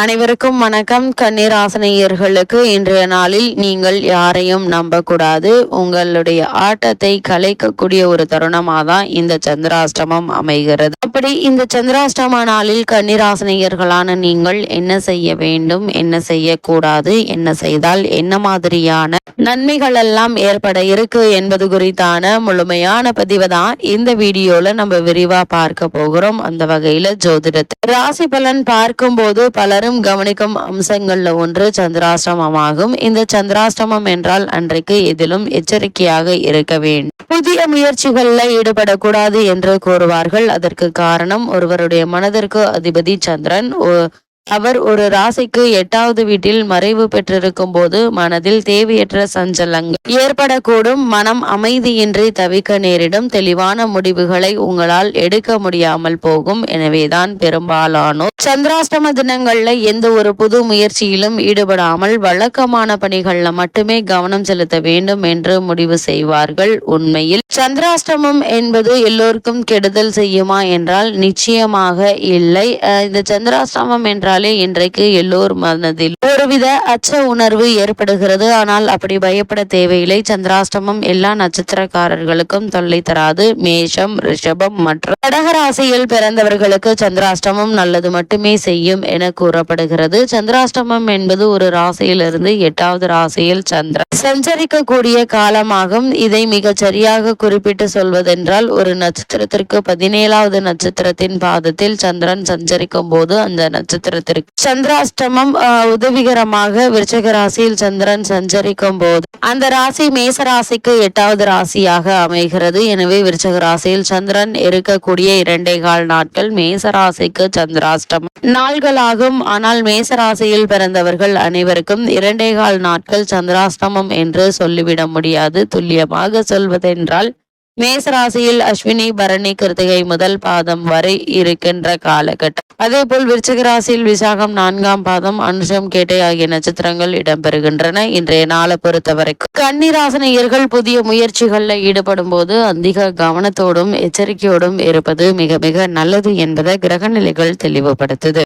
அனைவருக்கும் வணக்கம். கன்னிராசினியர்களுக்கு இன்றைய நாளில் நீங்கள் யாரையும் நம்பக்கூடாது. உங்களுடைய ஆட்டத்தை கலைக்கக்கூடிய ஒரு தருணமாக தான் இந்த சந்திராஷ்டமம் அமைகிறது. அப்படி இந்த சந்திராஷ்டம நாளில் கன்னிராசினியர்களான நீங்கள் என்ன செய்ய வேண்டும், என்ன செய்யக்கூடாது, என்ன செய்தால் என்ன மாதிரியான நன்மைகள் எல்லாம் ஏற்பட இருக்கு என்பது குறித்தான முழுமையான பதிவை தான் இந்த வீடியோல நம்ம விரிவா பார்க்க போகிறோம். அந்த வகையில ஜோதிடத்தை ராசி பலன் பார்க்கும் போது பலரும் கவனிக்கும் அம்சங்கள்ல ஒன்று சந்திராஷ்டமமாகும். இந்த சந்திராஷ்டமம் என்றால் அன்றைக்கு எதிலும் எச்சரிக்கையாக இருக்க வேண்டும். புதிய முயற்சிகள்ல ஈடுபடக்கூடாது என்று கூறுவார்கள். அதற்கு காரணம் ஒருவருடைய மனதிற்கு அதிபதி சந்திரன். அவர் ஒரு ராசிக்கு 8வது வீட்டில் மறைவு பெற்றிருக்கும் போது மனதில் தேவையற்ற சஞ்சலங்கள் ஏற்படக்கூடும். மனம் அமைதியின்றி தவிக்க நேரிடும். தெளிவான முடிவுகளை உங்களால் எடுக்க முடியாமல் போகும். எனவேதான் பெரும்பாலானோர் சந்திராஷ்டம தினங்கள்ல எந்த ஒரு புது முயற்சியிலும் ஈடுபடாமல் வழக்கமான பணிகள்ல மட்டுமே கவனம் செலுத்த வேண்டும் என்று முடிவு செய்வார்கள். உண்மையில் சந்திராஷ்டமம் என்பது எல்லோருக்கும் கெடுதல் செய்யுமா என்றால் நிச்சயமாக இல்லை. இந்த சந்திராஷ்டமம் என்றால் இன்றைக்கு எல்லோர் மனதில் ஒருவித அச்ச உணர்வு ஏற்படுகிறது. ஆனால் அப்படி பயப்பட தேவையில்லை. சந்திராஷ்டமம் எல்லா நட்சத்திரக்காரர்களுக்கும் தொல்லை தராது. மேஷம், ரிஷபம் மற்றும் கடகராசியில் பிறந்தவர்களுக்கு சந்திராஷ்டமம் நல்லது மட்டுமே செய்யும் என கூறப்படுகிறது. சந்திராஷ்டமம் என்பது ஒரு ராசியிலிருந்து 8வது ராசியில் சந்திரன் சஞ்சரிக்கக்கூடிய காலமாகும். இதை மிக சரியாக குறிப்பிட்டு சொல்வதென்றால் ஒரு நட்சத்திரத்திற்கு 17வது நட்சத்திரத்தின் பாதத்தில் சந்திரன் சஞ்சரிக்கும் போது அந்த நட்சத்திரத்திற்கு சந்திராஷ்டமம் உதவிகரமாக விருச்சிக ராசியில் சந்திரன் சஞ்சரிக்கும் போது அந்த ராசி மேச ராசிக்கு 8வது ராசியாக அமைகிறது. எனவே விருச்சிக ராசியில் சந்திரன் இருக்கக்கூடிய 2.25 நாட்கள் மேச ராசிக்கு சந்திராஷ்டமம் நாள்களாகும். ஆனால் மேச ராசியில் பிறந்தவர்கள் அனைவருக்கும் 2.25 நாட்கள் சந்திராஷ்டமம் என்று சொல்லிவிட முடியாது. துல்லியமாக சொல்வதென்றால் மேசராசியில் அஸ்வினி, பரணி, கிருத்திகை முதல் பாதம் வரை இருக்கின்ற காலகட்டம். அதே போல் விருச்சிக ராசியில் விசாகம் 4ஆம் பாதம், அனுஷம், கேட்டை ஆகிய நட்சத்திரங்கள் இடம்பெறுகின்றன. இன்றைய நாளை பொறுத்தவரைக்கும் கன்னிராசினியர்கள் புதிய முயற்சிகளில் ஈடுபடும் போது அதிக கவனத்தோடும் எச்சரிக்கையோடும் இருப்பது மிக மிக நல்லது என்பதை கிரக நிலைகள் தெளிவுபடுத்துது.